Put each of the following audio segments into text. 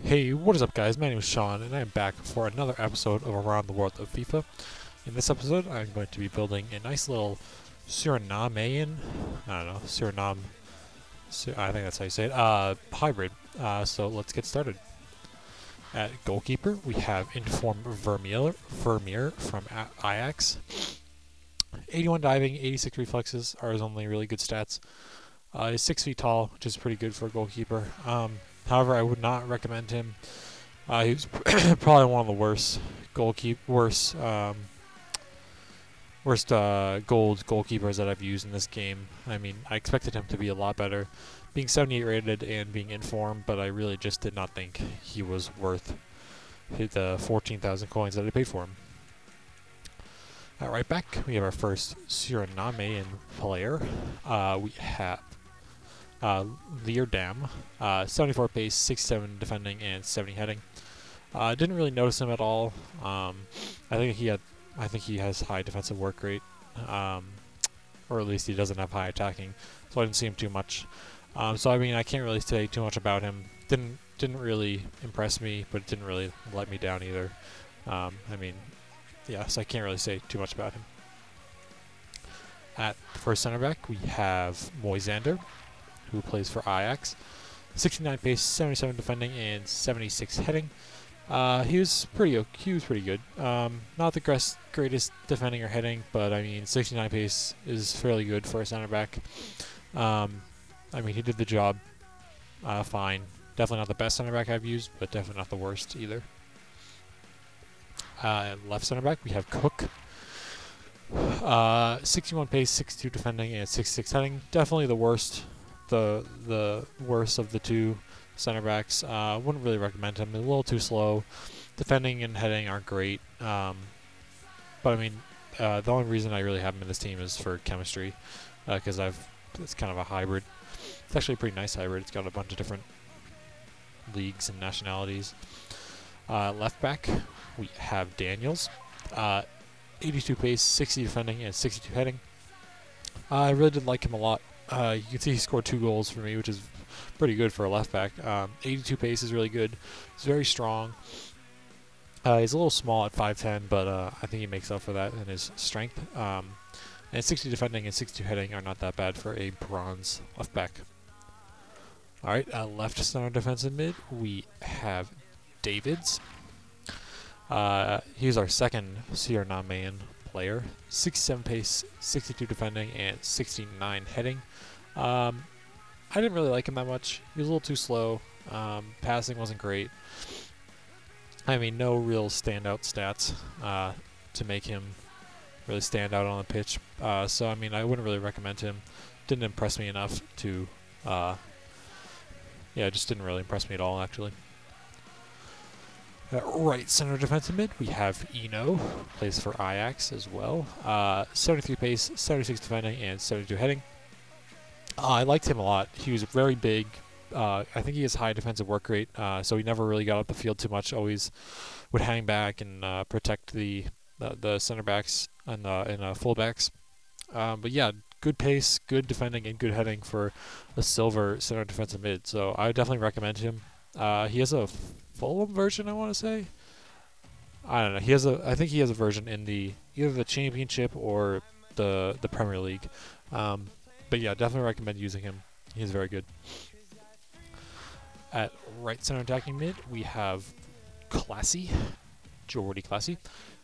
Hey, what is up guys? My name is Sean and I am back for another episode of Around the World of FIFA. In this episode, I'm going to be building a nice little Surinamean, I don't know, I think that's how you say it, hybrid. So let's get started. At goalkeeper, we have Inform Vermeer from Ajax. 81 diving, 86 reflexes are his only really good stats. He's 6 feet tall, which is pretty good for a goalkeeper. However, I would not recommend him. He's probably one of the worst gold goalkeepers that I've used in this game. I mean, I expected him to be a lot better, being 78 rated and being in form, but I really just did not think he was worth the 14,000 coins that I paid for him. At right back, we have our first Surinamean player. We have Leerdam, 74 pace, 67 defending, and 70 heading. Didn't really notice him at all. I think he has high defensive work rate, or at least he doesn't have high attacking, so I didn't see him too much. So I mean, I can't really say too much about him. Didn't really impress me, but it didn't really let me down either. I mean, yeah, so I can't really say too much about him. At first center back, we have Moisander, who plays for Ajax. 69 pace, 77 defending, and 76 heading. He was pretty good. Not the greatest defending or heading, but I mean, 69 pace is fairly good for a center back. I mean, he did the job fine. Definitely not the best center back I've used, but definitely not the worst either. Left center back, we have Cook. 61 pace, 62 defending, and 66 heading. Definitely the worst. The worst of the two center backs. Wouldn't really recommend him. He's a little too slow. Defending and heading aren't great. But I mean, the only reason I really have him in this team is for chemistry, because it's kind of a hybrid. It's actually a pretty nice hybrid. It's got a bunch of different leagues and nationalities. Left back, we have Daniels. 82 pace, 60 defending, and 62 heading. I really did like him a lot. You can see he scored 2 goals for me, which is pretty good for a left back. 82 pace is really good. He's very strong. He's a little small at 5'10", but I think he makes up for that in his strength. And 60 defending and 62 heading are not that bad for a bronze left back. Alright, left center defensive mid, we have Davids. He's our second Surinamean player. 67 pace, 62 defending, and 69 heading. I didn't really like him that much. He was a little too slow. Passing wasn't great. I mean, no real standout stats to make him really stand out on the pitch. So, I mean, I wouldn't really recommend him. Didn't impress me enough to... yeah, just didn't really impress me at all, actually. Right center defensive mid, we have Eno, plays for Ajax as well. 73 pace, 76 defending, and 72 heading. I liked him a lot. He was very big. I think he has high defensive work rate, so he never really got up the field too much. Always would hang back and protect the center backs and fullbacks. But yeah, good pace, good defending, and good heading for a silver center defensive mid. So I would definitely recommend him. He has a Fulham version, I want to say. I don't know. I think he has a version in either the Championship or the Premier League. But yeah, definitely recommend using him. He's very good. At right center attacking mid, we have Classy, Jordy Classy.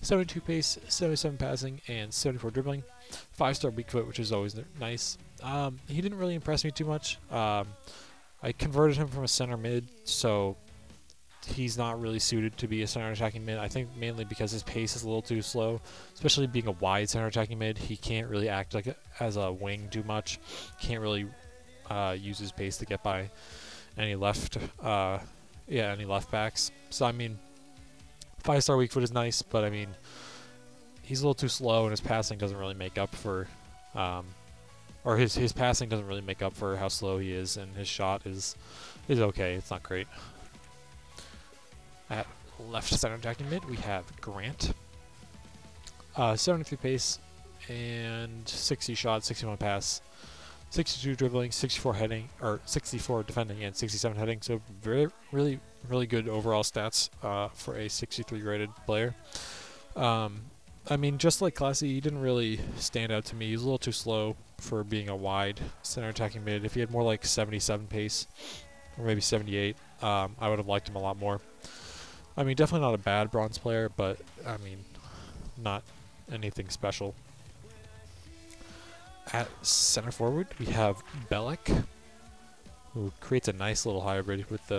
72 pace, 77 passing, and 74 dribbling. 5-star weak foot, which is always nice. He didn't really impress me too much. I converted him from a center mid, so he's not really suited to be a center attacking mid. I think mainly because his pace is a little too slow, especially being a wide center attacking mid. He can't really act like as a wing too much. Can't really use his pace to get by any left backs. So I mean, 5-star weak foot is nice, but I mean, he's a little too slow, and his passing doesn't really make up for, or his passing doesn't really make up for how slow he is, and his shot is okay. It's not great. At left center attacking mid, we have Grant. 73 pace and 60 shot, 61 pass. 62 dribbling, 64 heading, or 64 defending, and 67 heading. So really good overall stats for a 63 rated player. I mean, just like Classy, he didn't really stand out to me. He's a little too slow for being a wide center attacking mid. If he had more like 77 pace, or maybe 78, I would have liked him a lot more. I mean, definitely not a bad bronze player, but I mean, not anything special. At center forward, we have Belek, who creates a nice little hybrid with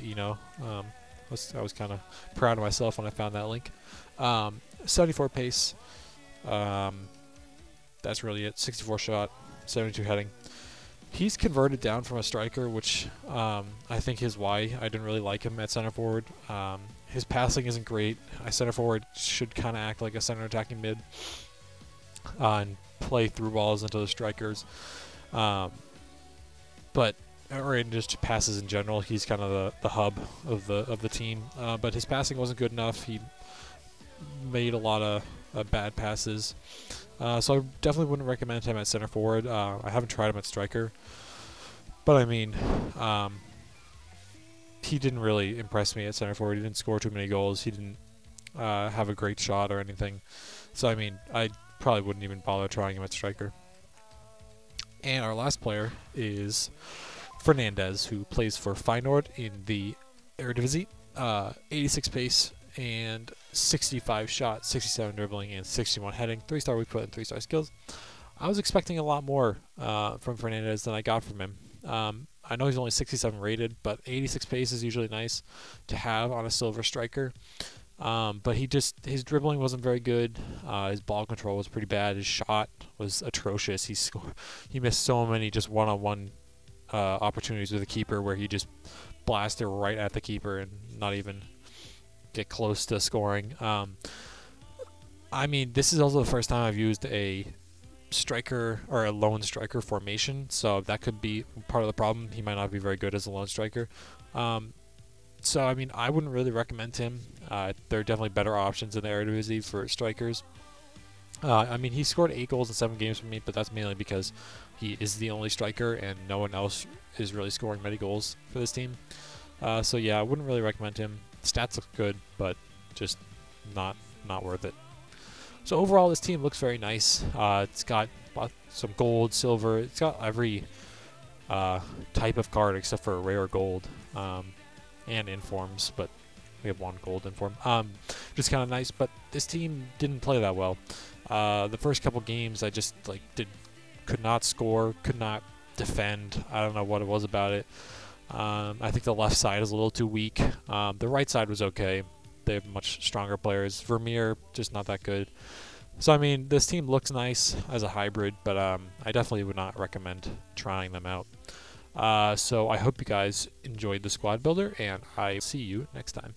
Eno. I was kind of proud of myself when I found that link. 74 pace. That's really it. 64 shot, 72 heading. He's converted down from a striker, which I think is why I didn't really like him at center forward. His passing isn't great. A center forward should kind of act like a center attacking mid and play through balls into the strikers. Or in just passes in general, he's kind of the hub of the team. But his passing wasn't good enough. He made a lot of bad passes. So I definitely wouldn't recommend him at center forward. I haven't tried him at striker. But I mean, he didn't really impress me at center forward. He didn't score too many goals. He didn't have a great shot or anything. So I mean, I probably wouldn't even bother trying him at striker. And our last player is Fernandez, who plays for Feyenoord in the Eredivisie. 86 pace and 65 shot, 67 dribbling, and 61 heading. 3-star weak foot and 3-star skills. I was expecting a lot more from Fernandez than I got from him. I know he's only 67 rated, but 86 pace is usually nice to have on a silver striker. But his dribbling wasn't very good. His ball control was pretty bad. His shot was atrocious. He missed so many just one-on-one opportunities with the keeper where he just blasted right at the keeper and not even get close to scoring. I mean, this is also the first time I've used a striker or a lone striker formation, so that could be part of the problem. He might not be very good as a lone striker. So, I mean, I wouldn't really recommend him. There are definitely better options in the Eredivisie for strikers. I mean, he scored 8 goals in 7 games for me, but that's mainly because he is the only striker and no one else is really scoring many goals for this team. So, yeah, I wouldn't really recommend him. Stats look good, but just not worth it. So, overall, this team looks very nice. It's got some gold, silver. It's got every type of card except for rare gold. And informs, but we have 1 gold inform. Just kind of nice, but this team didn't play that well. The first couple games, I just could not score, could not defend. I don't know what it was about it. I think the left side is a little too weak. The right side was okay. They have much stronger players. Vermeer, just not that good. So, I mean, this team looks nice as a hybrid, but I definitely would not recommend trying them out. So I hope you guys enjoyed the squad builder, and I see you next time.